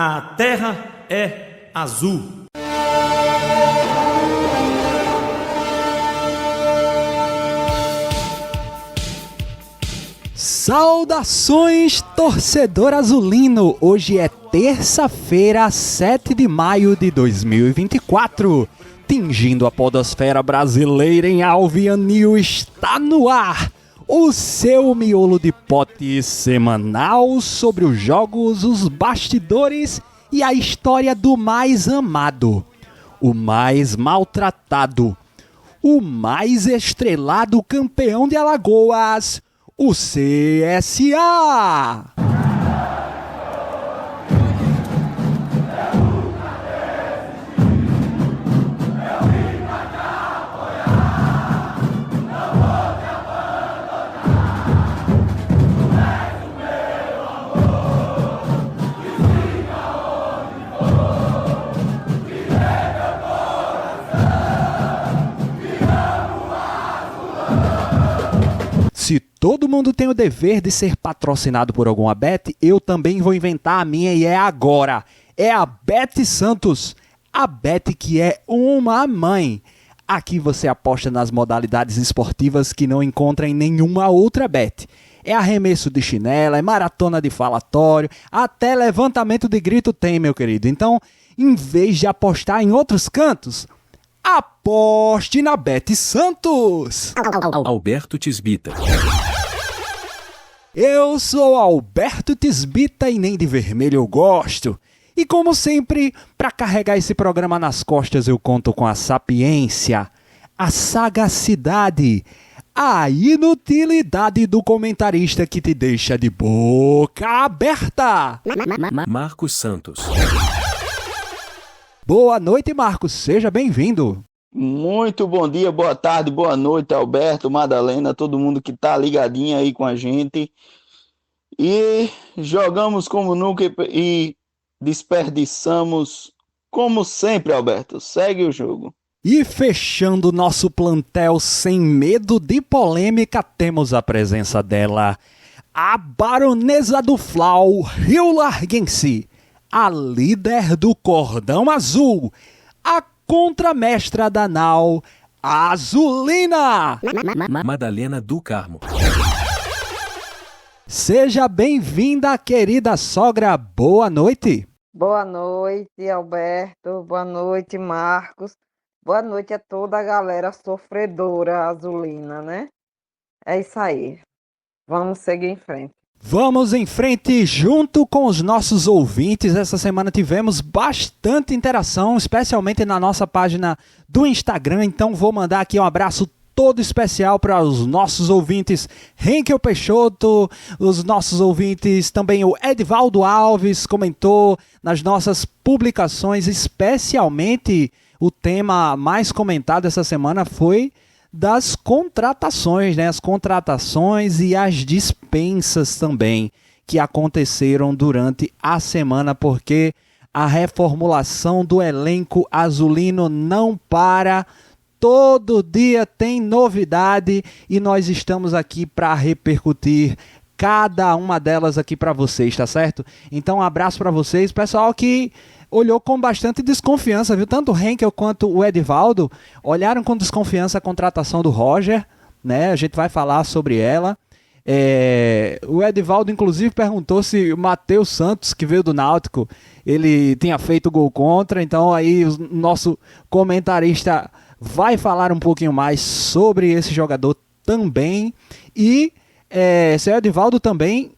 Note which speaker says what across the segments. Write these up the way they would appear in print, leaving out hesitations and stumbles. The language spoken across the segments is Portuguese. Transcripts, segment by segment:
Speaker 1: A terra é azul.
Speaker 2: Saudações, torcedor azulino! Hoje é terça-feira, 7 de maio de 2024. Tingindo a podosfera brasileira em alvianil, está no ar o seu miolo de pote semanal sobre os jogos, os bastidores e a história do mais amado, o mais maltratado, o mais estrelado campeão de Alagoas, o CSA! Se todo mundo tem o dever de ser patrocinado por alguma bet, eu também vou inventar a minha e é agora. É a Bet Santos, a bet que é uma mãe. Aqui você aposta nas modalidades esportivas que não encontra em nenhuma outra bet. É arremesso de chinela, é maratona de falatório, até levantamento de grito tem, meu querido. Então, em vez de apostar em outros cantos, aposte na Bet Santos!
Speaker 3: Alberto Tisbita.
Speaker 2: Eu sou Alberto Tisbita e nem de vermelho eu gosto. E como sempre, para carregar esse programa nas costas eu conto com a sapiência, a sagacidade, a inutilidade do comentarista que te deixa de boca aberta.
Speaker 3: Marcos Santos.
Speaker 2: Boa noite, Marcos. Seja bem-vindo.
Speaker 4: Muito bom dia, boa tarde, boa noite, Alberto, Madalena, todo mundo que tá ligadinho aí com a gente. E jogamos como nunca e desperdiçamos como sempre, Alberto. Segue o jogo.
Speaker 2: E fechando nosso plantel sem medo de polêmica, temos a presença dela, a baronesa do Flau, Rio Larguense, a líder do Cordão Azul, a contramestra da Nau, Azulina!
Speaker 3: Madalena do Carmo.
Speaker 2: Seja bem-vinda, querida sogra. Boa noite.
Speaker 5: Boa noite, Alberto. Boa noite, Marcos. Boa noite a toda a galera sofredora azulina, né? É isso aí. Vamos seguir em frente.
Speaker 2: Vamos em frente junto com os nossos ouvintes. Essa semana tivemos bastante interação, especialmente na nossa página do Instagram. Então vou mandar aqui um abraço todo especial para os nossos ouvintes Henkel Peixoto, os nossos ouvintes também o Edivaldo Alves comentou nas nossas publicações, especialmente o tema mais comentado essa semana foi das contratações, né? As contratações e as dispensas também que aconteceram durante a semana, porque a reformulação do elenco azulino não para. Todo dia tem novidade e nós estamos aqui para repercutir cada uma delas aqui para vocês, tá certo? Então um abraço para vocês, pessoal que olhou com bastante desconfiança, viu? Tanto o Henkel quanto o Edivaldo olharam com desconfiança a contratação do Roger, né? A gente vai falar sobre ela. O Edivaldo, inclusive, perguntou se o Matheus Santos, que veio do Náutico, ele tinha feito gol contra. Então, aí, o nosso comentarista vai falar um pouquinho mais sobre esse jogador também. E seu Edivaldo também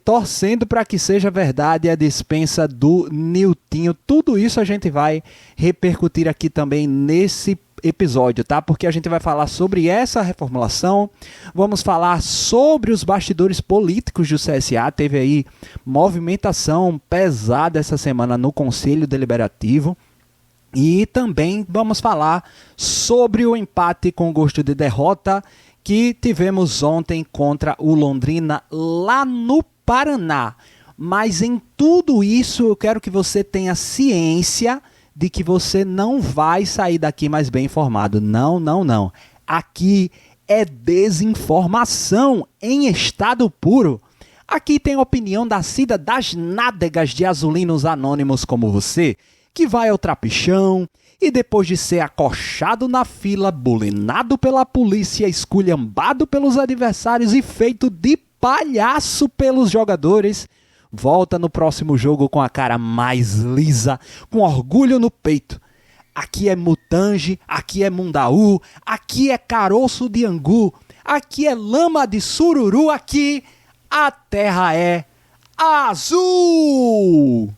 Speaker 2: torcendo para que seja verdade a dispensa do Niltinho. Tudo isso a gente vai repercutir aqui também nesse episódio, tá? Porque a gente vai falar sobre essa reformulação, vamos falar sobre os bastidores políticos do CSA. Teve aí movimentação pesada essa semana no Conselho Deliberativo. E também vamos falar sobre o empate com gosto de derrota que tivemos ontem contra o Londrina lá no Paraná. Mas em tudo isso eu quero que você tenha ciência de que você não vai sair daqui mais bem informado. Não, não, não. Aqui é desinformação em estado puro. Aqui tem a opinião da Cida das nádegas de azulinos anônimos como você, que vai ao trapichão e depois de ser acochado na fila, bulinado pela polícia, esculhambado pelos adversários e feito de palhaço pelos jogadores, volta no próximo jogo com a cara mais lisa, com orgulho no peito. Aqui é Mutange, aqui é Mundaú, aqui é caroço de angu, aqui é lama de sururu, aqui a terra é azul!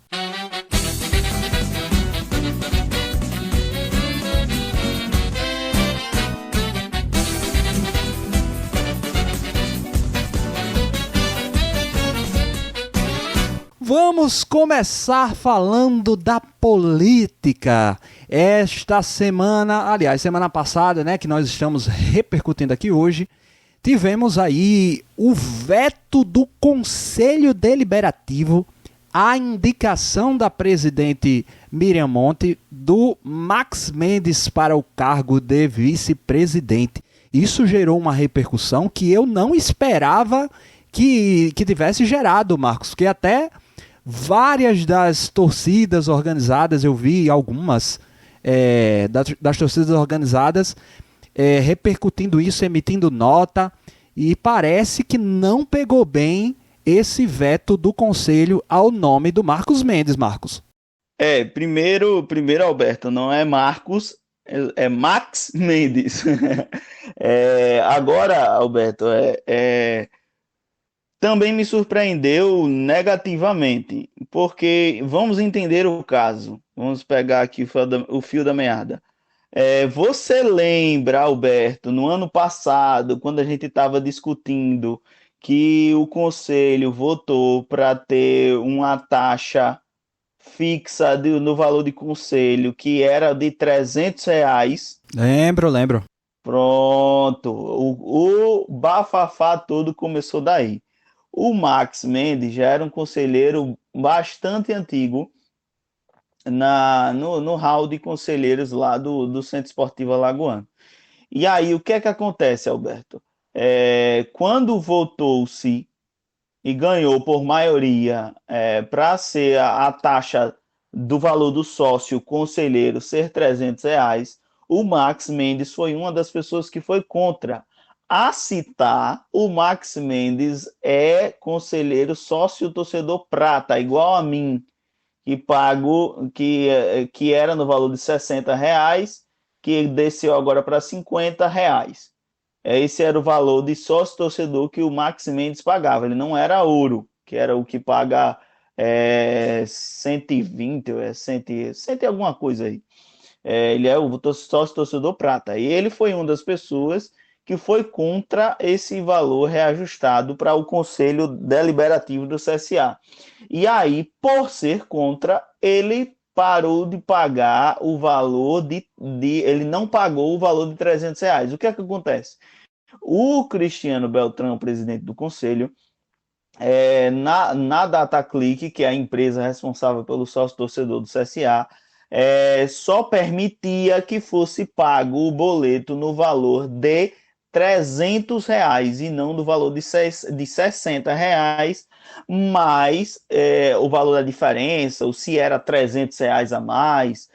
Speaker 2: Vamos começar falando da política. Esta semana, aliás, semana passada, né, que nós estamos repercutindo aqui hoje, tivemos aí o veto do Conselho Deliberativo à indicação da presidente Miriam Monte do Max Mendes para o cargo de vice-presidente. Isso gerou uma repercussão que eu não esperava que tivesse gerado, Marcos, porque até várias das torcidas organizadas, eu vi algumas das torcidas organizadas repercutindo isso, emitindo nota, e parece que não pegou bem esse veto do Conselho ao nome do Marcos Mendes, Marcos.
Speaker 4: Primeiro, Alberto, não é Marcos, é Max Mendes. Agora, Alberto, também me surpreendeu negativamente, porque vamos entender o caso. Vamos pegar aqui o fio da meada. Você lembra, Alberto, no ano passado, quando a gente estava discutindo que o Conselho votou para ter uma taxa fixa no valor de conselho, que era de R$300?
Speaker 2: Lembro.
Speaker 4: Pronto, o bafafá todo começou daí. O Max Mendes já era um conselheiro bastante antigo no hall de conselheiros lá do Centro Esportivo Alagoano. E aí, o que é que acontece, Alberto? Quando votou-se e ganhou por maioria para ser a taxa do valor do sócio conselheiro ser R$300, o Max Mendes foi uma das pessoas que foi contra. A citar, o Max Mendes é conselheiro sócio-torcedor prata, igual a mim, que pago, que era no valor de R$60, que desceu agora para R$50. Esse era o valor de sócio-torcedor que o Max Mendes pagava. Ele não era ouro, que era o que paga 120, 100 e alguma coisa aí. Ele é o sócio-torcedor prata. E ele foi uma das pessoas que foi contra esse valor reajustado para o Conselho Deliberativo do CSA. E aí, por ser contra, ele parou de pagar o valor ele não pagou o valor de R$300. O que é que acontece? O Cristiano Beltrão, presidente do Conselho, na DataClick, que é a empresa responsável pelo sócio-torcedor do CSA, só permitia que fosse pago o boleto no valor de R$300 e não do valor de R$60, mas o valor da diferença, ou se era R$300 a mais,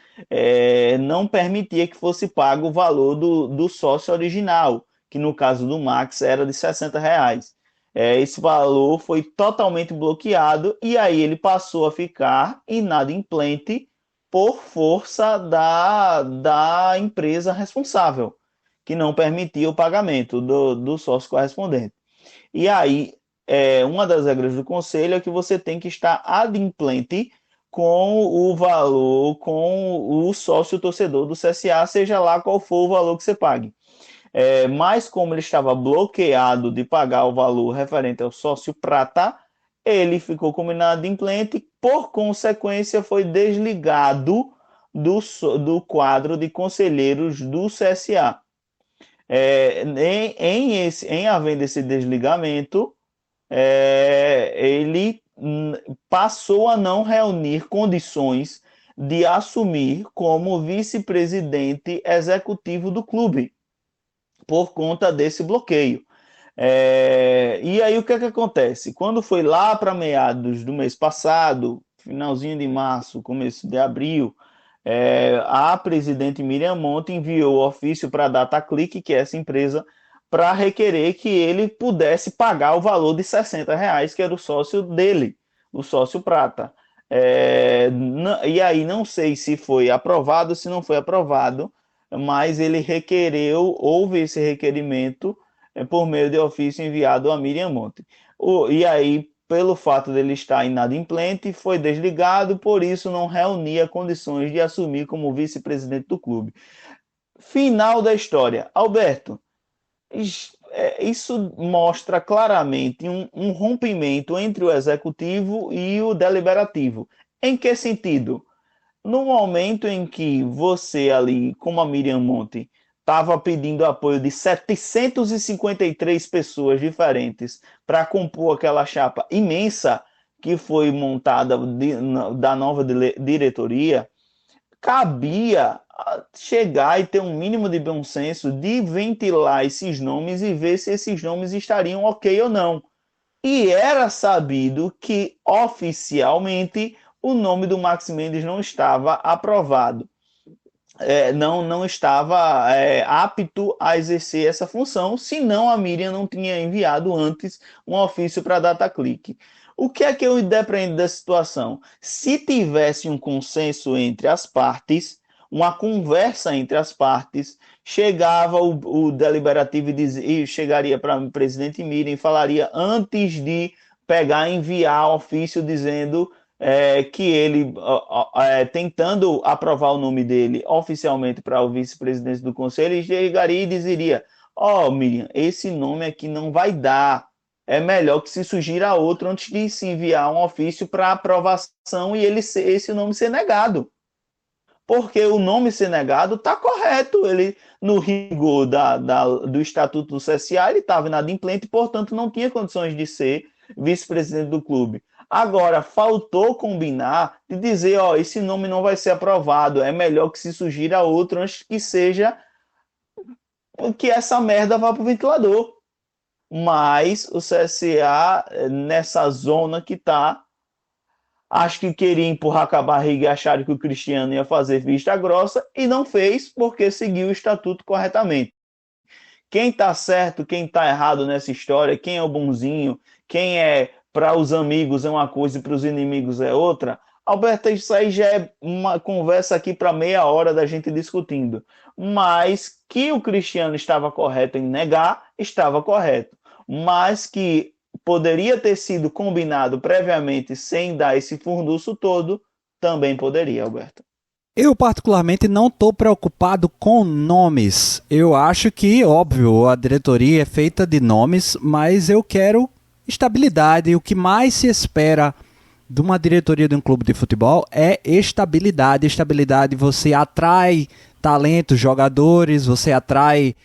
Speaker 4: não permitia que fosse pago o valor do sócio original, que no caso do Max era de R$60. Esse valor foi totalmente bloqueado e aí ele passou a ficar inadimplente por força da empresa responsável, que não permitia o pagamento do sócio correspondente. E aí, uma das regras do conselho é que você tem que estar adimplente com o valor, com o sócio torcedor do CSA, seja lá qual for o valor que você pague. Mas como ele estava bloqueado de pagar o valor referente ao sócio prata, ele ficou como inadimplente, por consequência foi desligado do quadro de conselheiros do CSA. Em havendo esse desligamento, ele passou a não reunir condições de assumir como vice-presidente executivo do clube, por conta desse bloqueio. E aí o que é que acontece? Quando foi lá para meados do mês passado, finalzinho de março, começo de abril, a presidente Miriam Monte enviou ofício para a DataClick, que é essa empresa, para requerer que ele pudesse pagar o valor de R$ 60, que era o sócio dele, o sócio prata. E aí não sei se foi aprovado, se não foi aprovado, mas ele requereu, houve esse requerimento por meio de ofício enviado a Miriam Monte. E aí, pelo fato dele estar inadimplente, foi desligado, por isso não reunia condições de assumir como vice-presidente do clube. Final da história. Alberto, isso mostra claramente um rompimento entre o executivo e o deliberativo. Em que sentido? No momento em que você ali, como a Miriam Monte, estava pedindo apoio de 753 pessoas diferentes para compor aquela chapa imensa que foi montada da nova diretoria, cabia chegar e ter um mínimo de bom senso de ventilar esses nomes e ver se esses nomes estariam ok ou não. E era sabido que, oficialmente, o nome do Max Mendes não estava aprovado. Não estava apto a exercer essa função, senão a Miriam não tinha enviado antes um ofício para a DataClick. O que é que eu depreendo da situação? Se tivesse um consenso entre as partes, uma conversa entre as partes, chegava o deliberativo e chegaria para o presidente Miriam e falaria antes de pegar e enviar ofício dizendo que ele, tentando aprovar o nome dele oficialmente para o vice-presidente do conselho, ele chegaria e dizeria: Miriam, esse nome aqui não vai dar, é melhor que se sugira outro antes de se enviar um ofício para aprovação e esse nome ser negado. Porque o nome ser negado está correto, ele, no rigor do Estatuto do CSA, ele estava inadimplente, portanto não tinha condições de ser vice-presidente do clube. Agora, faltou combinar de dizer, esse nome não vai ser aprovado, é melhor que se sugira outro antes que essa merda vá para o ventilador. Mas o CSA, nessa zona que está, acho que queria empurrar com a barriga e acharam que o Cristiano ia fazer vista grossa e não fez porque seguiu o estatuto corretamente. Quem está certo, quem está errado nessa história, quem é o bonzinho, quem é para os amigos é uma coisa e para os inimigos é outra. Alberto, isso aí já é uma conversa aqui para meia hora da gente discutindo. Mas que o Cristiano estava correto em negar, estava correto. Mas que poderia ter sido combinado previamente sem dar esse furdunço todo, também poderia, Alberto.
Speaker 2: Eu particularmente não estou preocupado com nomes. Eu acho que, óbvio, a diretoria é feita de nomes, mas eu quero estabilidade. O que mais se espera de uma diretoria de um clube de futebol é estabilidade. Estabilidade, você atrai talentos, jogadores, você atrai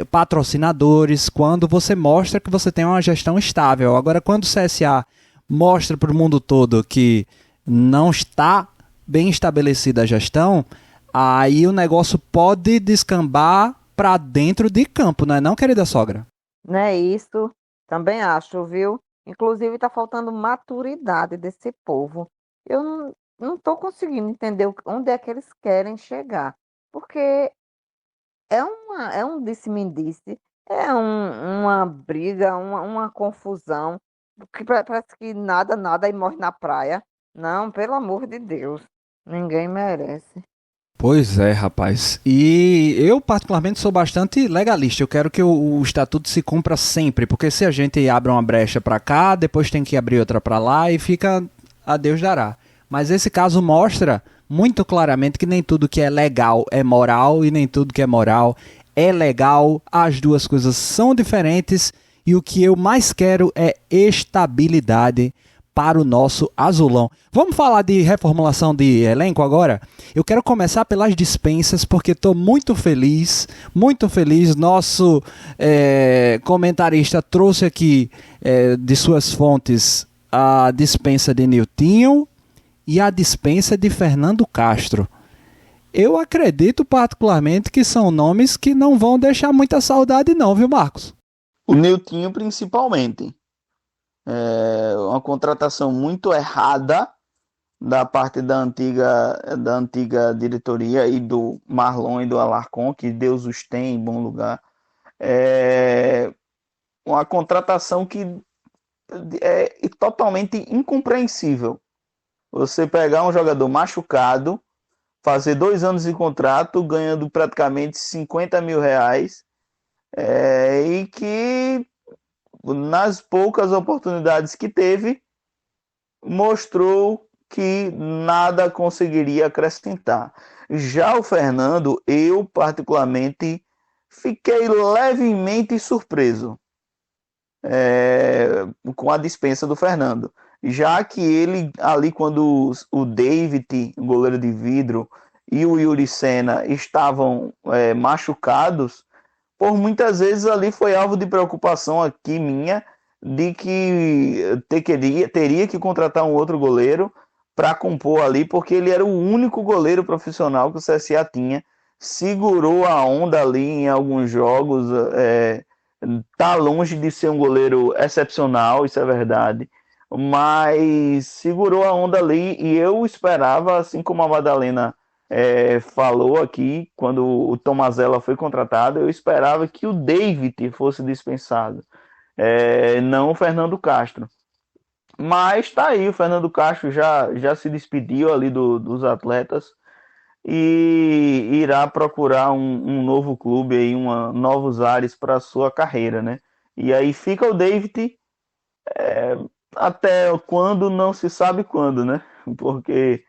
Speaker 2: patrocinadores quando você mostra que você tem uma gestão estável. Agora, quando o CSA mostra para o mundo todo que não está bem estabelecida a gestão, aí o negócio pode descambar para dentro de campo, não é não, querida sogra?
Speaker 5: Não é isso, também acho, viu? Inclusive está faltando maturidade desse povo. Eu não estou conseguindo entender onde é que eles querem chegar, porque é um disse-me-disse, uma briga, uma confusão, que parece que nada e morre na praia. Não, pelo amor de Deus, ninguém merece.
Speaker 2: Pois é, rapaz. E eu particularmente sou bastante legalista. Eu quero que o estatuto se cumpra sempre, porque se a gente abre uma brecha para cá, depois tem que abrir outra para lá e fica a Deus dará. Mas esse caso mostra muito claramente que nem tudo que é legal é moral e nem tudo que é moral é legal. As duas coisas são diferentes e o que eu mais quero é estabilidade para o nosso azulão. Vamos falar de reformulação de elenco agora? Eu quero começar pelas dispensas, porque estou muito feliz. Nosso comentarista trouxe aqui de suas fontes a dispensa de Niltinho e a dispensa de Fernando Castro. Eu acredito particularmente que são nomes que não vão deixar muita saudade não, viu, Marcos?
Speaker 4: O Niltinho principalmente. É uma contratação muito errada da parte da antiga diretoria e do Marlon e do Alarcon, que Deus os tem em bom lugar. É uma contratação que é totalmente incompreensível. Você pegar um jogador machucado, fazer 2 anos de contrato, ganhando praticamente 50 mil reais, e que nas poucas oportunidades que teve, mostrou que nada conseguiria acrescentar. Já o Fernando, eu particularmente fiquei levemente surpreso com a dispensa do Fernando. Já que ele, ali, quando o David, o goleiro de vidro, e o Yuri Senna estavam machucados, por muitas vezes ali foi alvo de preocupação aqui minha, de que teria que contratar um outro goleiro para compor ali, porque ele era o único goleiro profissional que o CSA tinha. Segurou a onda ali em alguns jogos, tá longe de ser um goleiro excepcional, isso é verdade, mas segurou a onda ali e eu esperava, assim como a Madalena falou aqui, quando o Tomazella foi contratado, eu esperava que o David fosse dispensado, não o Fernando Castro. Mas tá aí, o Fernando Castro já se despediu ali dos atletas e irá procurar um novo clube aí, novos ares para a sua carreira, né? E aí fica o David até quando, não se sabe quando, né? Porque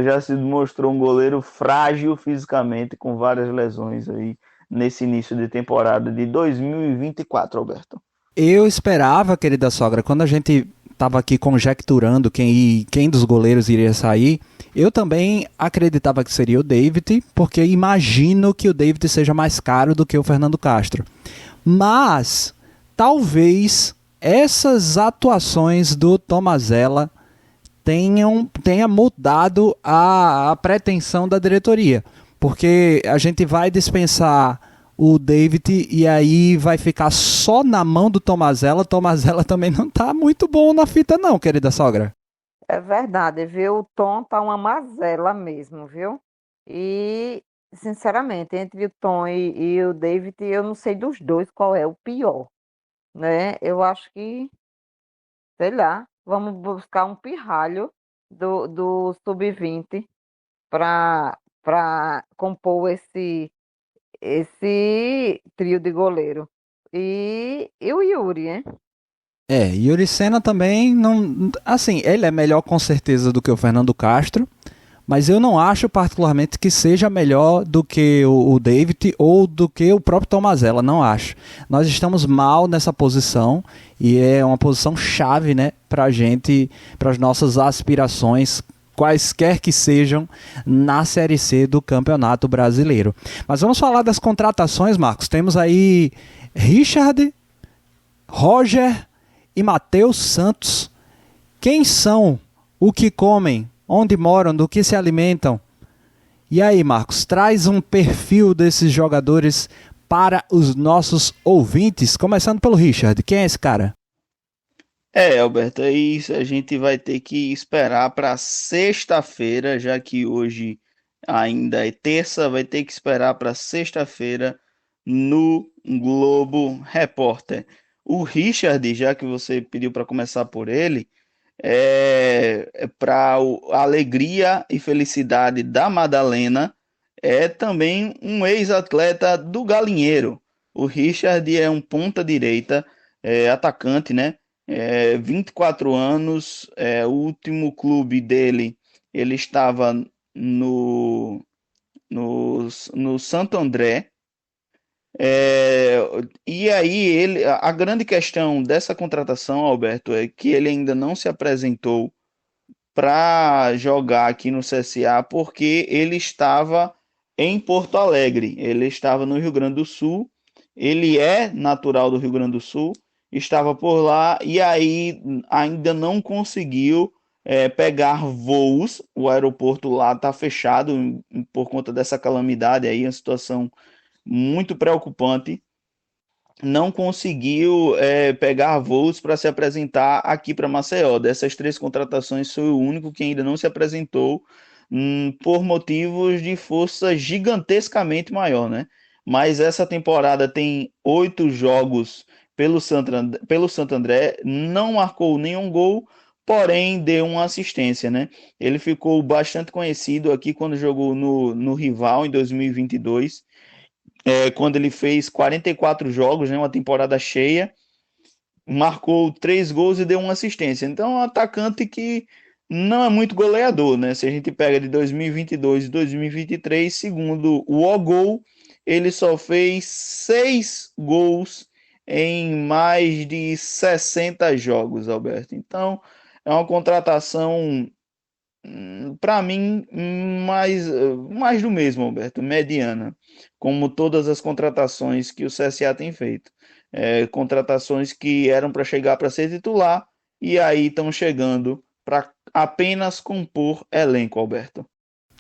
Speaker 4: já se mostrou um goleiro frágil fisicamente, com várias lesões aí nesse início de temporada de 2024, Alberto.
Speaker 2: Eu esperava, querida sogra, quando a gente estava aqui conjecturando quem dos goleiros iria sair, eu também acreditava que seria o David, porque imagino que o David seja mais caro do que o Fernando Castro. Mas talvez essas atuações do Tomazella tenha mudado a pretensão da diretoria, porque a gente vai dispensar o David e aí vai ficar só na mão do Tomazella. Tomazella também não tá muito bom na fita não, querida sogra.
Speaker 5: É verdade, viu? O Tom tá uma mazela mesmo, viu? E, sinceramente, entre o Tom e o David, eu não sei dos dois qual é o pior, né? Eu acho que, sei lá, vamos buscar um pirralho do Sub-20 para compor esse trio de goleiro. E o Yuri, hein?
Speaker 2: Yuri Senna também não, assim, ele é melhor com certeza do que o Fernando Castro, mas eu não acho particularmente que seja melhor do que o David ou do que o próprio Tomazella, não acho. Nós estamos mal nessa posição e é uma posição chave, né, pra gente, para as nossas aspirações, quaisquer que sejam, na Série C do Campeonato Brasileiro. Mas vamos falar das contratações, Marcos. Temos aí Richard, Roger e Matheus Santos. Quem são? O que comem? Onde moram? Do que se alimentam? E aí, Marcos, traz um perfil desses jogadores para os nossos ouvintes, começando pelo Richard. Quem é esse cara?
Speaker 4: Alberto, é isso. A gente vai ter que esperar para sexta-feira, já que hoje ainda é terça, vai ter que esperar para sexta-feira no Globo Repórter. O Richard, já que você pediu para começar por ele, para a alegria e felicidade da Madalena, é também um ex-atleta do Galinheiro. O Richard é um ponta-direita, atacante, né? 24 anos, o último clube dele, ele estava no Santo André. É, e aí a grande questão dessa contratação, Alberto, é que ele ainda não se apresentou para jogar aqui no CSA porque ele estava em Porto Alegre, ele estava no Rio Grande do Sul, ele é natural do Rio Grande do Sul, estava por lá e aí ainda não conseguiu pegar voos, o aeroporto lá está fechado por conta dessa calamidade aí, uma situação muito preocupante. não conseguiu pegar voos para se apresentar aqui para Maceió. Dessas 3 contratações, foi o único que ainda não se apresentou, por motivos de força gigantescamente maior, né? Mas essa temporada tem 8 jogos pelo Santo André, não marcou nenhum gol, porém deu uma assistência, né? Ele ficou bastante conhecido aqui quando jogou no rival em 2022, quando ele fez 44 jogos, né, uma temporada cheia, marcou 3 gols e deu uma assistência. Então, é um atacante que não é muito goleador, né? Se a gente pega de 2022 e 2023, segundo o O-Gol, ele só fez 6 gols em mais de 60 jogos, Alberto. Então, é uma contratação, para mim, mais do mesmo, Alberto, mediana, como todas as contratações que o CSA tem feito. Contratações que eram para chegar para ser titular e aí estão chegando para apenas compor elenco, Alberto.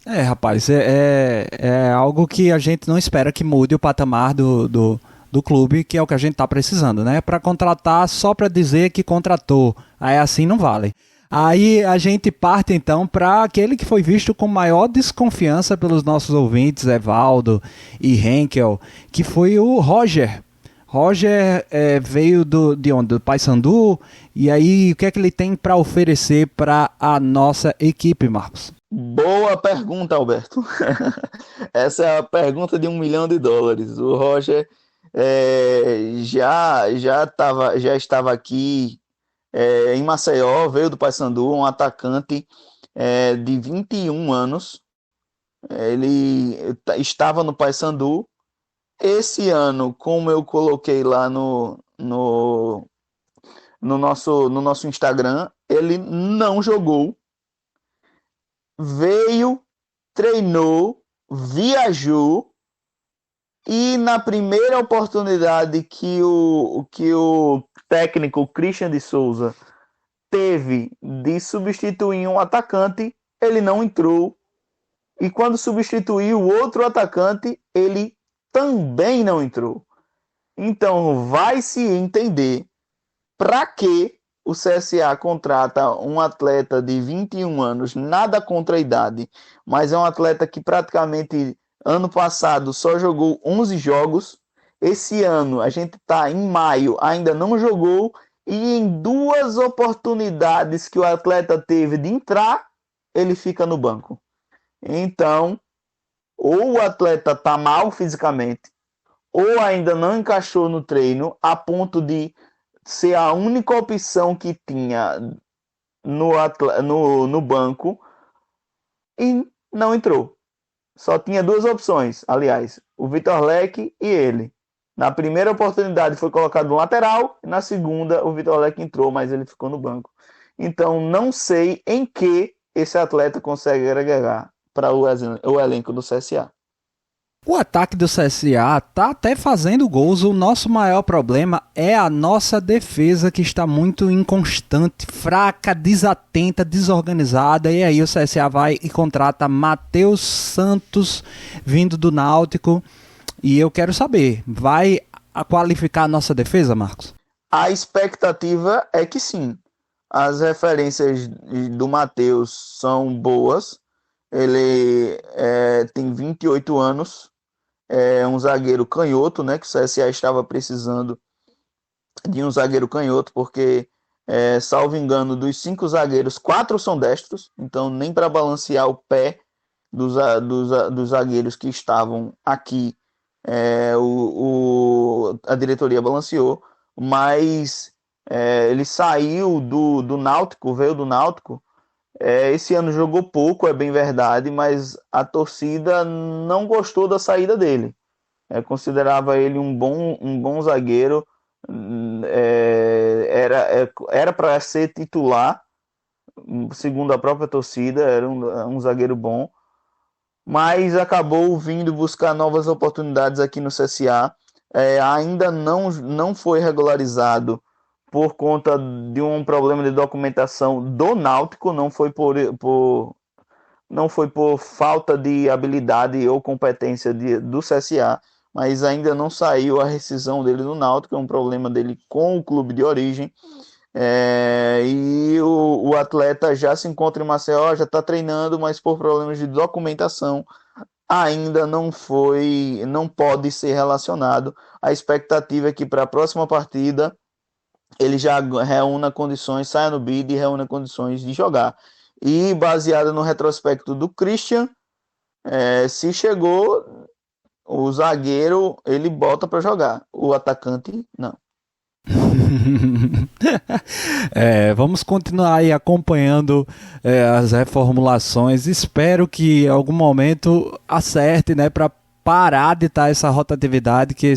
Speaker 2: Rapaz, é algo que a gente não espera que mude o patamar do clube, que é o que a gente está precisando, né? Para contratar só para dizer que contratou, aí assim não vale. Aí a gente parte então para aquele que foi visto com maior desconfiança pelos nossos ouvintes, Evaldo e Henkel, que foi o Roger. Roger veio de onde? Do Paysandu. E aí, o que é que ele tem para oferecer para a nossa equipe, Marcos?
Speaker 4: Boa pergunta, Alberto. Essa é a pergunta de US$ 1 milhão. O Roger já estava aqui em Maceió, veio do Paysandu, um atacante de 21 anos. Ele estava no Paysandu. Esse ano, como eu coloquei lá no nosso Instagram, ele não jogou, veio, treinou, viajou e na primeira oportunidade que o técnico Christian de Souza teve de substituir um atacante, ele não entrou. E quando substituiu o outro atacante, ele também não entrou. Então vai se entender para que o CSA contrata um atleta de 21 anos, nada contra a idade, mas é um atleta que praticamente ano passado só jogou 11 jogos. Esse ano a gente está em maio, ainda não jogou, e em 2 oportunidades que o atleta teve de entrar, ele fica no banco. Então, ou o atleta está mal fisicamente, ou ainda não encaixou no treino a ponto de ser a única opção que tinha no banco e não entrou. Só tinha 2 opções, aliás, o Vitor Leque e ele. Na primeira oportunidade foi colocado no lateral, e na segunda o Vitor Leque entrou, mas ele ficou no banco. Então não sei em que esse atleta consegue agregar para o elenco do CSA.
Speaker 2: O ataque do CSA tá até fazendo gols. O nosso maior problema é a nossa defesa, que está muito inconstante, fraca, desatenta, desorganizada. E aí o CSA vai e contrata Matheus Santos, vindo do Náutico. E eu quero saber, vai qualificar a nossa defesa, Marcos?
Speaker 4: A expectativa é que sim. As referências do Matheus são boas. Ele tem 28 anos. É um zagueiro canhoto, né? Que o CSA estava precisando de um zagueiro canhoto, porque, salvo engano, dos 5 zagueiros, 4 são destros, então nem para balancear o pé dos zagueiros que estavam aqui, a diretoria balanceou, mas ele saiu do Náutico, veio do Náutico. Esse ano jogou pouco, é bem verdade, mas a torcida não gostou da saída dele. Considerava ele um bom zagueiro. Era para ser titular, segundo a própria torcida, era um zagueiro bom, mas acabou vindo buscar novas oportunidades aqui no CSA. Ainda não foi regularizado por conta de um problema de documentação do Náutico, não foi por falta de habilidade ou competência do CSA, mas ainda não saiu a rescisão dele no Náutico, é um problema dele com o clube de origem. E o atleta já se encontra em Maceió, já está treinando, mas por problemas de documentação ainda não pode ser relacionado. A expectativa é que para a próxima partida ele já reúna condições, saia no bid e reúna condições de jogar. E baseado no retrospecto do Christian, se chegou o zagueiro, ele bota para jogar. O atacante, não.
Speaker 2: Vamos continuar aí acompanhando as reformulações. Espero que em algum momento acerte, né, para parar de estar essa rotatividade, que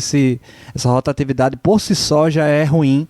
Speaker 2: essa rotatividade por si só já é ruim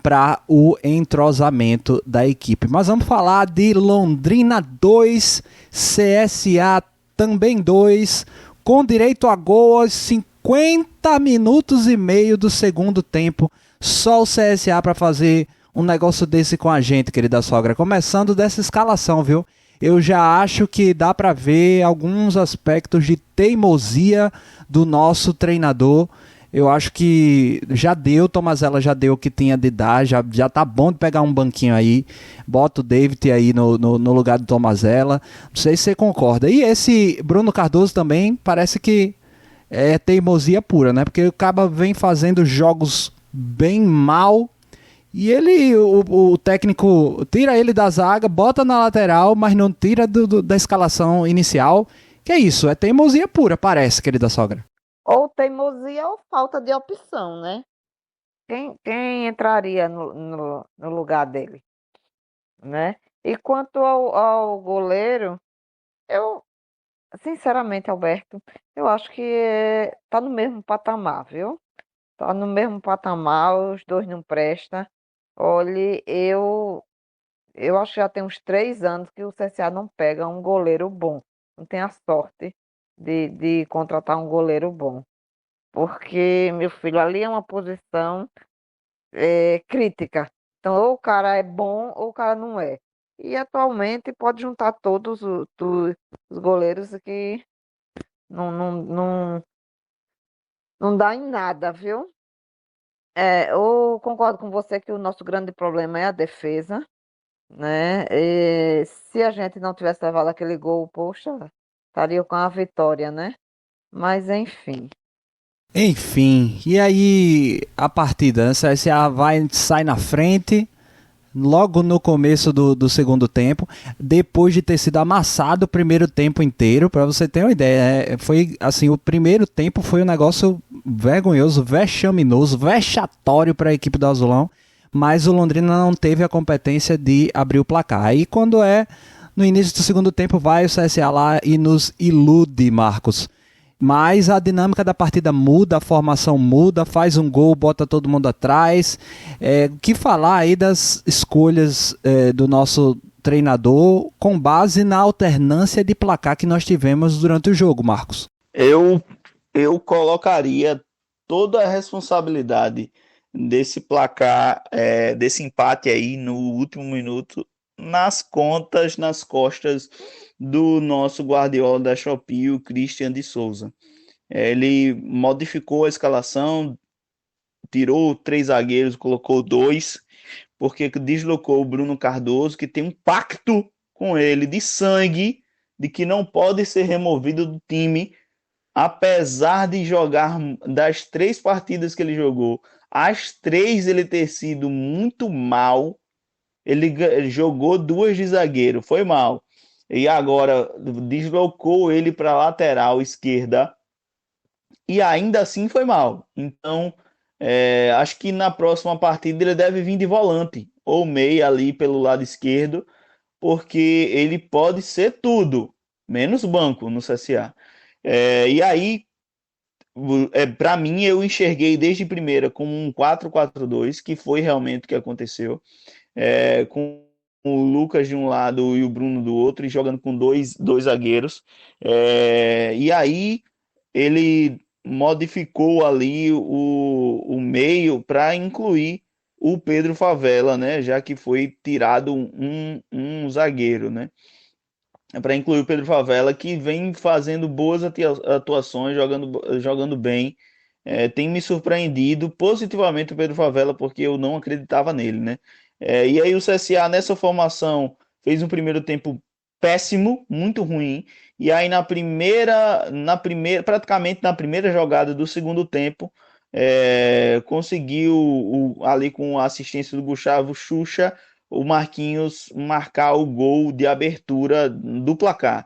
Speaker 2: para o entrosamento da equipe. Mas vamos falar de Londrina 2, CSA também 2, com direito a gol aos 50 minutos e meio do segundo tempo. Só o CSA para fazer um negócio desse com a gente, querida sogra. Começando dessa escalação, viu? Eu já acho que dá para ver alguns aspectos de teimosia do nosso treinador. Eu acho que já deu, Tomazella já deu o que tinha de dar, já tá bom de pegar um banquinho aí, bota o David aí no lugar do Tomazella, não sei se você concorda. E esse Bruno Cardoso também parece que é teimosia pura, né? Porque o cara vem fazendo jogos bem mal e o técnico tira ele da zaga, bota na lateral, mas não tira da escalação inicial. Que é isso? É teimosia pura, parece, querida sogra.
Speaker 5: Ou teimosia ou falta de opção, né? Quem entraria no lugar dele, né? E quanto ao goleiro, eu, sinceramente, Alberto, eu acho que tá no mesmo patamar, viu? Tá no mesmo patamar, os dois não prestam. Olhe, eu acho que já tem uns 3 anos que o CSA não pega um goleiro bom. Não tem a sorte de contratar um goleiro bom. Porque, meu filho, ali é uma posição crítica. Então, ou o cara é bom ou o cara não é. E atualmente pode juntar todos os goleiros que não dá em nada, viu? Eu concordo com você que o nosso grande problema é a defesa, né? E se a gente não tivesse levado aquele gol, poxa, estaria com a vitória, né? Mas enfim.
Speaker 2: Enfim, e aí a partida, né? O CSA sai na frente logo no começo do segundo tempo, depois de ter sido amassado o primeiro tempo inteiro. Para você ter uma ideia, foi assim, o primeiro tempo foi um negócio vergonhoso, vexaminoso, vexatório para a equipe do Azulão, mas o Londrina não teve a competência de abrir o placar. Aí quando no início do segundo tempo, vai o CSA lá e nos ilude, Marcos. Mas a dinâmica da partida muda, a formação muda, faz um gol, bota todo mundo atrás. O que falar aí das escolhas do nosso treinador com base na alternância de placar que nós tivemos durante o jogo, Marcos?
Speaker 4: Eu colocaria toda a responsabilidade desse placar, desse empate aí no último minuto, nas costas do nosso Guardiola da Shopee, o Christian de Souza. Ele modificou a escalação, tirou 3 zagueiros, colocou 2, porque deslocou o Bruno Cardoso, que tem um pacto com ele de sangue, de que não pode ser removido do time, apesar de jogar das 3 partidas que ele jogou, as 3 ele ter sido muito mal. Ele jogou 2 de zagueiro, foi mal. E agora deslocou ele para a lateral esquerda e ainda assim foi mal. Então, acho que na próxima partida ele deve vir de volante ou meia ali pelo lado esquerdo, porque ele pode ser tudo, menos banco no CSA. E aí, para mim, eu enxerguei desde primeira como um 4-4-2, que foi realmente o que aconteceu. Com o Lucas de um lado e o Bruno do outro, e jogando com dois zagueiros. E aí ele modificou ali o meio para incluir o Pedro Favela, né? Já que foi tirado um zagueiro, né? para incluir o Pedro Favela, que vem fazendo boas atuações, jogando bem. Tem me surpreendido positivamente o Pedro Favela, porque eu não acreditava nele, né? E aí o CSA nessa formação fez um primeiro tempo péssimo, muito ruim. E aí praticamente na primeira jogada do segundo tempo, conseguiu ali com a assistência do Gustavo Xuxa, o Marquinhos marcar o gol de abertura do placar.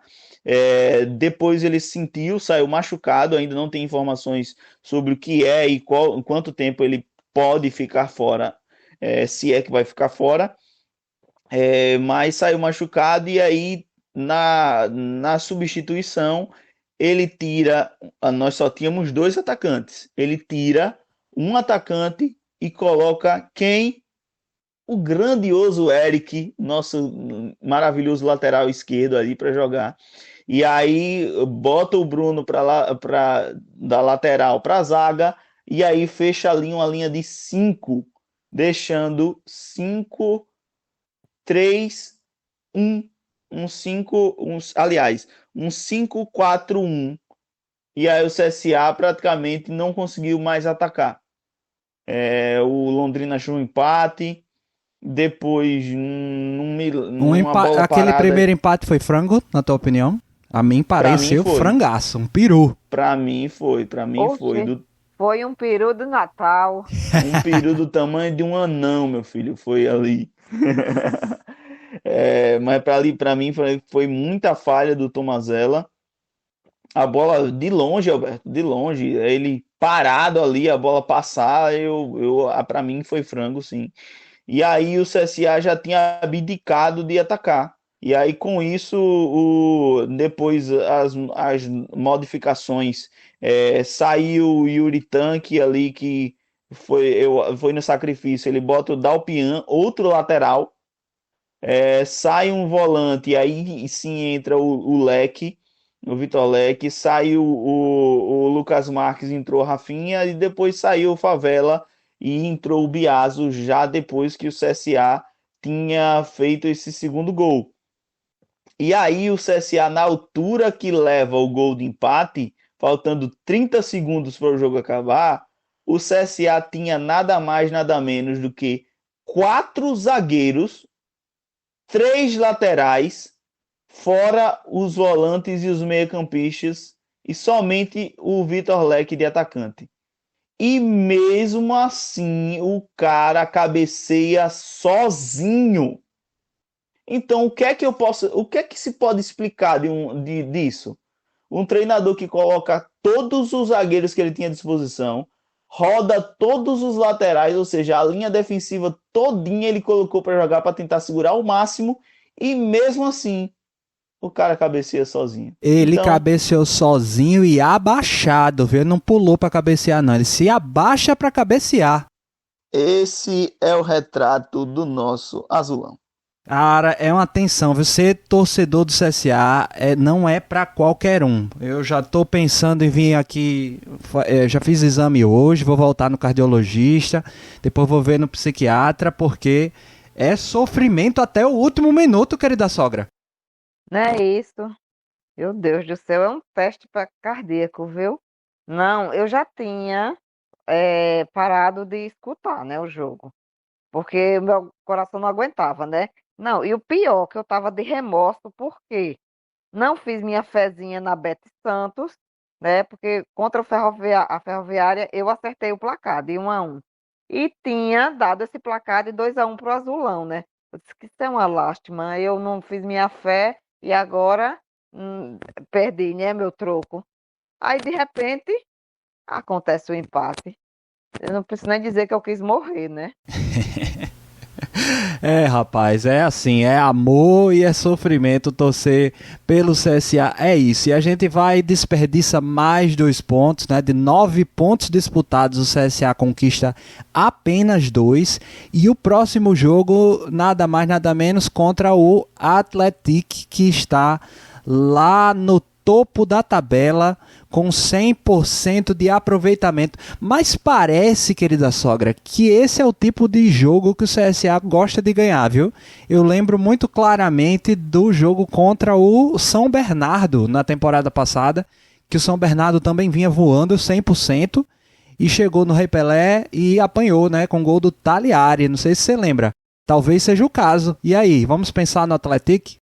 Speaker 4: Depois ele sentiu, saiu machucado, ainda não tem informações sobre o que é e quanto tempo ele pode ficar fora, se é que vai ficar fora, mas saiu machucado e aí na substituição ele tira, nós só tínhamos 2 atacantes, ele tira um atacante e coloca quem? O grandioso Eric, nosso maravilhoso lateral esquerdo ali para jogar. E aí bota o Bruno da lateral para a zaga e aí fecha ali uma linha de 5, deixando 5, 3, 1, um 5-4-1. E aí o CSA praticamente não conseguiu mais atacar. O Londrina achou um empate. Depois,
Speaker 2: aquele primeiro empate foi frango, na tua opinião? A mim pareceu frangaço, um peru.
Speaker 4: Pra mim foi.
Speaker 5: Foi um peru do Natal.
Speaker 4: Um peru do tamanho de um anão, meu filho, foi ali. Mas pra mim foi muita falha do Tomazella. A bola de longe, Alberto, de longe, ele parado ali, a bola passar, pra mim foi frango, sim. E aí o CSA já tinha abdicado de atacar. E aí com isso, depois as modificações, saiu o Yuri Tanque ali, que foi no sacrifício, ele bota o Dalpian, outro lateral, sai um volante, e aí sim entra o Leque, o Vitor Leque, saiu o Lucas Marques, entrou o Rafinha, e depois saiu o Favela, e entrou o Biaso já depois que o CSA tinha feito esse segundo gol. E aí o CSA, na altura que leva o gol de empate, faltando 30 segundos para o jogo acabar, o CSA tinha nada mais, nada menos do que 4 zagueiros, 3 laterais, fora os volantes e os meio-campistas, e somente o Vitor Leque de atacante. E mesmo assim, o cara cabeceia sozinho. Então, o que é que se pode explicar disso? Um treinador que coloca todos os zagueiros que ele tinha à disposição, roda todos os laterais, ou seja, a linha defensiva todinha ele colocou para jogar para tentar segurar o máximo, e mesmo assim, o cara cabeceia sozinho.
Speaker 2: Ele cabeceou sozinho e abaixado, viu? Ele não pulou para cabecear, não. Ele se abaixa para cabecear.
Speaker 4: Esse é o retrato do nosso azulão.
Speaker 2: Cara, é uma tensão. Você, torcedor do CSA, não é para qualquer um. Eu já tô pensando em vir aqui, já fiz exame hoje, vou voltar no cardiologista, depois vou ver no psiquiatra, porque é sofrimento até o último minuto, querida sogra.
Speaker 5: Não é isso. Meu Deus do céu, é um teste para cardíaco, viu? Não, eu já tinha parado de escutar, né, o jogo. Porque o meu coração não aguentava, né? Não, e o pior, que eu tava de remorso, porque não fiz minha fezinha na Bete Santos, né? Porque contra a Ferroviária eu acertei o placar de 1-1. E tinha dado esse placar de 2-1 pro Azulão, né? Eu disse que isso é uma lástima. Eu não fiz minha fé e agora perdi, né, meu troco. Aí, de repente, acontece o empate. Eu não preciso nem dizer que eu quis morrer, né?
Speaker 2: Rapaz, é assim, é amor e é sofrimento torcer pelo CSA, é isso. E a gente vai desperdiça mais 2 pontos, né? De 9 pontos disputados, o CSA conquista apenas 2. E o próximo jogo, nada mais, nada menos, contra o Atlético, que está lá no topo da tabela com 100% de aproveitamento. Mas parece, querida sogra, que esse é o tipo de jogo que o CSA gosta de ganhar, viu? Eu lembro muito claramente do jogo contra o São Bernardo na temporada passada, que o São Bernardo também vinha voando 100% e chegou no Rei Pelé e apanhou, né, com o gol do Taliari. Não sei se você lembra. Talvez seja o caso. E aí, vamos pensar no Atlético?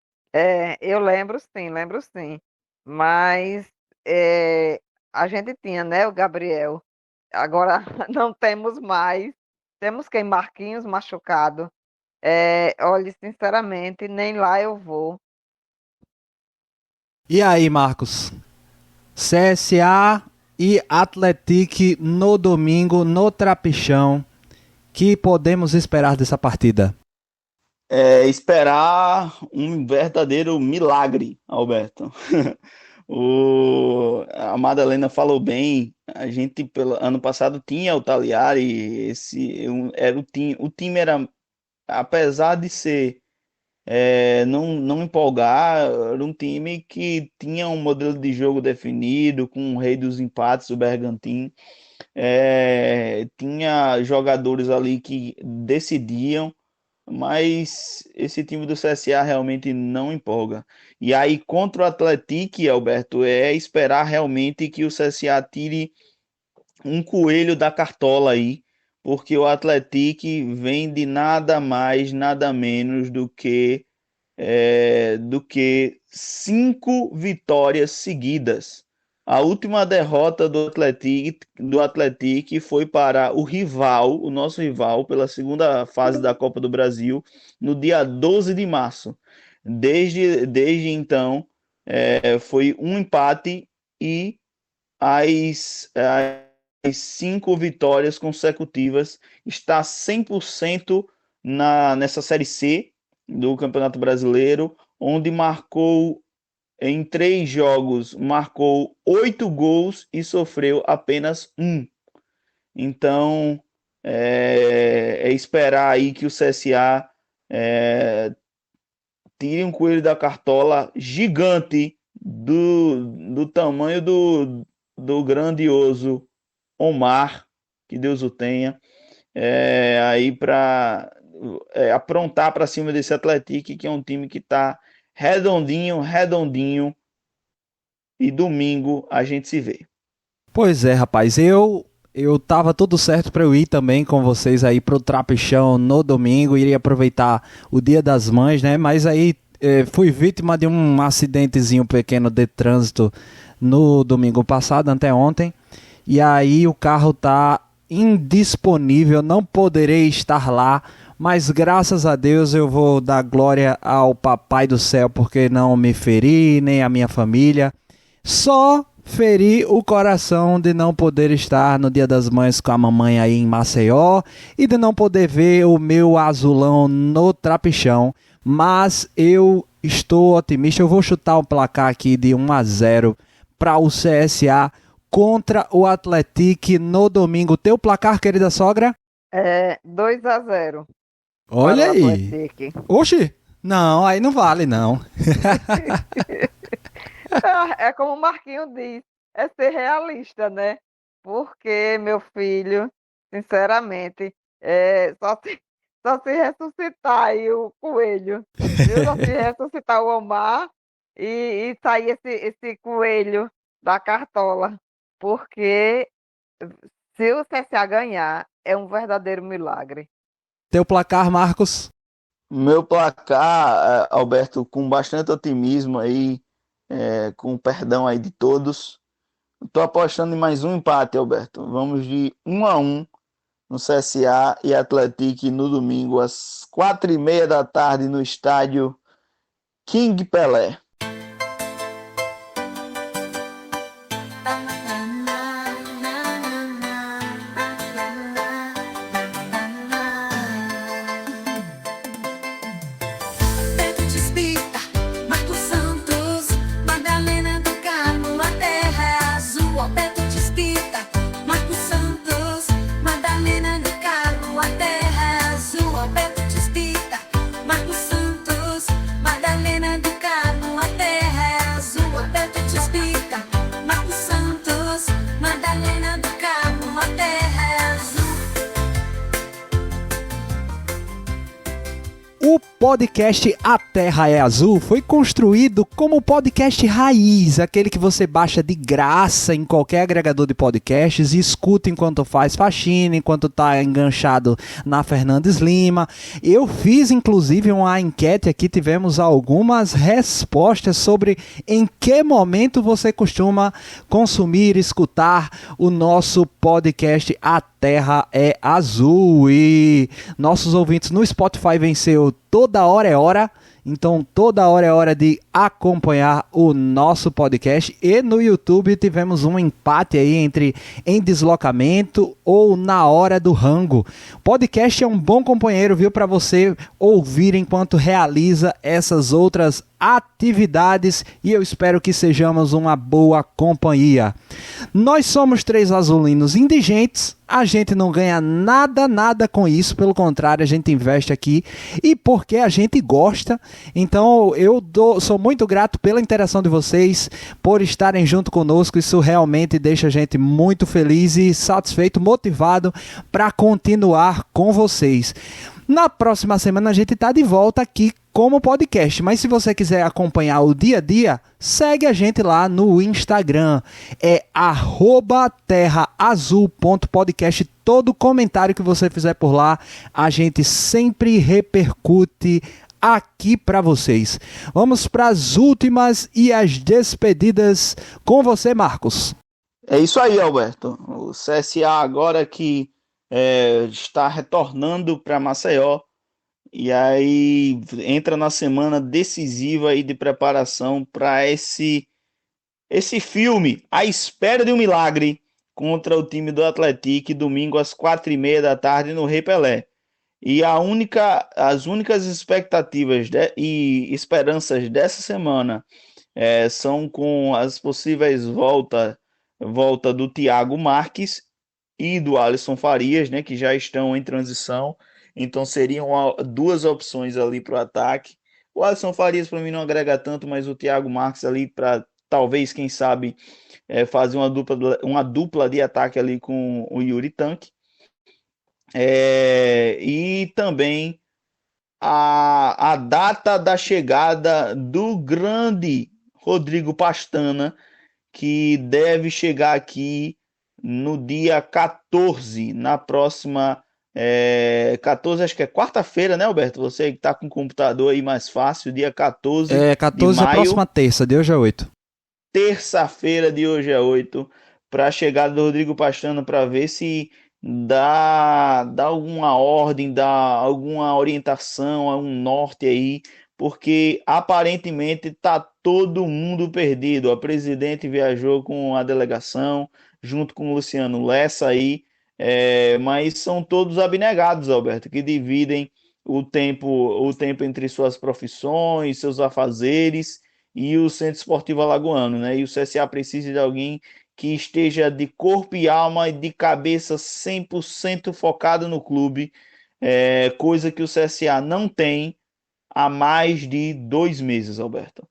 Speaker 5: Eu lembro sim. Mas a gente tinha, né, o Gabriel. Agora não temos mais. Temos quem? Marquinhos machucado. Olha, sinceramente, nem lá eu vou.
Speaker 2: E aí, Marcos? CSA e Atlético no domingo, no Trapichão. Que podemos esperar dessa partida?
Speaker 4: Esperar um verdadeiro milagre, Alberto. A Madalena falou bem. A gente, pelo ano passado, tinha o Taliari. Era o time era, apesar de ser não empolgar, era um time que tinha um modelo de jogo definido, com o rei dos empates, o Bergantin. Tinha jogadores ali que decidiam, mas esse time do CSA realmente não empolga. E aí, contra o Atlético, Alberto, é esperar realmente que o CSA tire um coelho da cartola aí, porque o Atlético vem de nada mais, nada menos do que 5 vitórias seguidas. A última derrota do Atlético foi para o nosso rival, pela segunda fase da Copa do Brasil, no dia 12 de março. Desde então, foi um empate e as 5 vitórias consecutivas. Está 100% nessa Série C do Campeonato Brasileiro, onde em 3 jogos, marcou 8 gols e sofreu apenas 1. Então, esperar aí que o CSA tire um coelho da cartola gigante do tamanho do grandioso Omar, que Deus o tenha, aí para aprontar para cima desse Atlético, que é um time que está redondinho, e domingo a gente se vê.
Speaker 2: Pois é, rapaz, eu tava tudo certo para eu ir também com vocês aí pro Trapichão no domingo, iria aproveitar o Dia das Mães, né? Mas aí fui vítima de um acidentezinho pequeno de trânsito no domingo passado, anteontem, e aí o carro tá indisponível, não poderei estar lá, mas graças a Deus eu vou dar glória ao Papai do Céu, porque não me feri, nem a minha família. Só feri o coração de não poder estar no Dia das Mães com a mamãe aí em Maceió e de não poder ver o meu azulão no Trapichão. Mas eu estou otimista, eu vou chutar o placar aqui de 1-0 para o CSA contra o Atlético no domingo. Teu placar, querida sogra?
Speaker 5: 2-0.
Speaker 2: Olha aí. Oxi, não, aí não vale não.
Speaker 5: É como o Marquinho diz, é ser realista, né? Porque, meu filho, sinceramente, só se ressuscitar aí o coelho, viu? Só se ressuscitar o Omar e sair esse coelho da cartola. Porque se o CSA ganhar, é um verdadeiro milagre.
Speaker 2: Teu placar, Marcos?
Speaker 4: Meu placar, Alberto, com bastante otimismo aí, com perdão aí de todos. Estou apostando em mais um empate, Alberto. Vamos de 1-1 no CSA e Atlético no domingo, às 4h30 da tarde, no estádio King Pelé.
Speaker 6: Madalena do Carmo,
Speaker 2: podcast A Terra é Azul foi construído como podcast raiz, aquele que você baixa de graça em qualquer agregador de podcasts e escuta enquanto faz faxina, enquanto tá enganchado na Fernandes Lima. Eu fiz inclusive uma enquete aqui, tivemos algumas respostas sobre em que momento você costuma consumir, escutar o nosso podcast A Terra é Azul. E nossos ouvintes no Spotify venceu Toda Hora é Hora. Então, toda hora é hora de acompanhar o nosso podcast. E no YouTube tivemos um empate aí entre Em Deslocamento ou Na Hora do Rango. Podcast é um bom companheiro, viu, para você ouvir enquanto realiza essas outras atividades, e eu espero que sejamos uma boa companhia. Nós somos 3 azulinos indigentes, a gente não ganha nada com isso, pelo contrário, a gente investe aqui e porque a gente gosta. Então sou muito grato pela interação de vocês, por estarem junto conosco. Isso realmente deixa a gente muito feliz e satisfeito, motivado para continuar com vocês. Na próxima semana a gente está de volta aqui como podcast, mas se você quiser acompanhar o dia a dia, segue a gente lá no Instagram, é @terraazul.podcast. Todo comentário que você fizer por lá, a gente sempre repercute aqui para vocês. Vamos para as últimas e as despedidas com você, Marcos.
Speaker 4: É isso aí, Alberto. O CSA agora que está retornando para Maceió, e aí entra na semana decisiva aí de preparação para esse filme, A Espera de um Milagre, contra o time do Atlético, domingo às 4h30 da tarde no Rei Pelé. E as únicas expectativas e esperanças dessa semana são com as possíveis volta do Thiago Marques e do Alisson Farias, né, que já estão em transição. Então seriam 2 opções ali para o ataque. O Alisson Farias para mim não agrega tanto, mas o Thiago Marques ali para talvez, quem sabe, fazer uma dupla de ataque ali com o Yuri Tanque. E também a data da chegada do grande Rodrigo Pastana, que deve chegar aqui no dia 14, na próxima 14, acho que é quarta-feira, né, Alberto? Você que está com o computador aí mais fácil, dia 14
Speaker 2: 14
Speaker 4: de maio,
Speaker 2: é a próxima terça, de hoje é 8.
Speaker 4: Terça-feira de hoje é 8, para a chegada do Rodrigo Pastana, para ver se dá alguma ordem, dá alguma orientação, algum norte aí, porque aparentemente está todo mundo perdido. A presidente viajou com a delegação, junto com o Luciano Lessa aí, mas são todos abnegados, Alberto, que dividem o tempo entre suas profissões, seus afazeres e o Centro Esportivo Alagoano, né? E o CSA precisa de alguém que esteja de corpo e alma e de cabeça 100% focado no clube, coisa que o CSA não tem há mais de 2 meses, Alberto.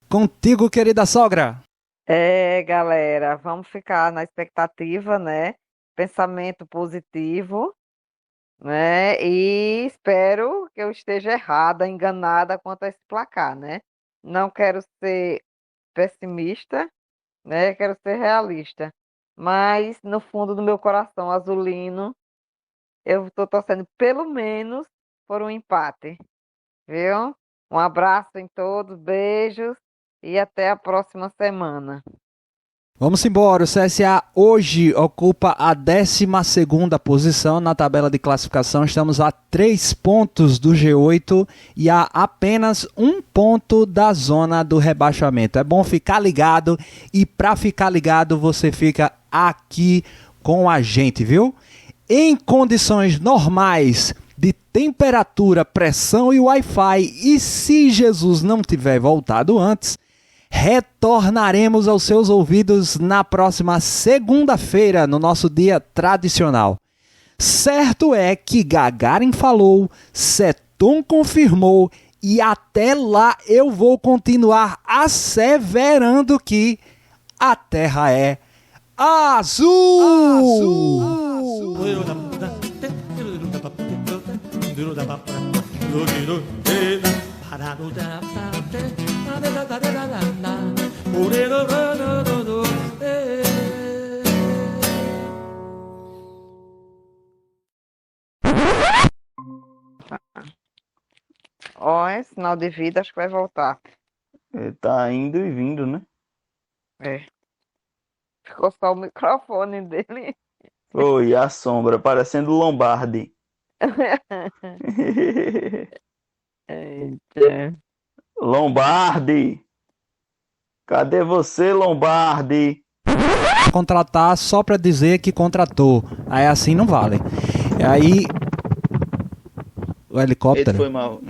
Speaker 2: Contigo, querida sogra.
Speaker 5: Galera, vamos ficar na expectativa, né? Pensamento positivo, né? E espero que eu esteja errada, enganada quanto a esse placar, né? Não quero ser pessimista, né? Quero ser realista. Mas no fundo do meu coração azulino, eu estou torcendo pelo menos por um empate, viu? Um abraço em todos, beijos e até a próxima semana.
Speaker 2: Vamos embora, o CSA hoje ocupa a 12ª posição na tabela de classificação, estamos a 3 pontos do G8 e a apenas 1 ponto da zona do rebaixamento. É bom ficar ligado e para ficar ligado você fica aqui com a gente, viu? Em condições normais de temperatura, pressão e Wi-Fi, e se Jesus não tiver voltado antes, retornaremos aos seus ouvidos na próxima segunda-feira, no nosso dia tradicional. Certo é que Gagarin falou, Seton confirmou e até lá eu vou continuar asseverando que a Terra é azul!
Speaker 1: Azul!
Speaker 5: Ó, é sinal de vida, acho que vai voltar.
Speaker 4: Ele tá indo e vindo, né?
Speaker 5: É. Ficou só o microfone dele.
Speaker 4: Oi, a sombra, parecendo Lombardi.
Speaker 5: Eita.
Speaker 4: Lombardi! Cadê você, Lombardi?
Speaker 2: Contratar só pra dizer que contratou. Aí assim não vale. Aí o
Speaker 4: Ele
Speaker 2: helicóptero.
Speaker 4: foi mal.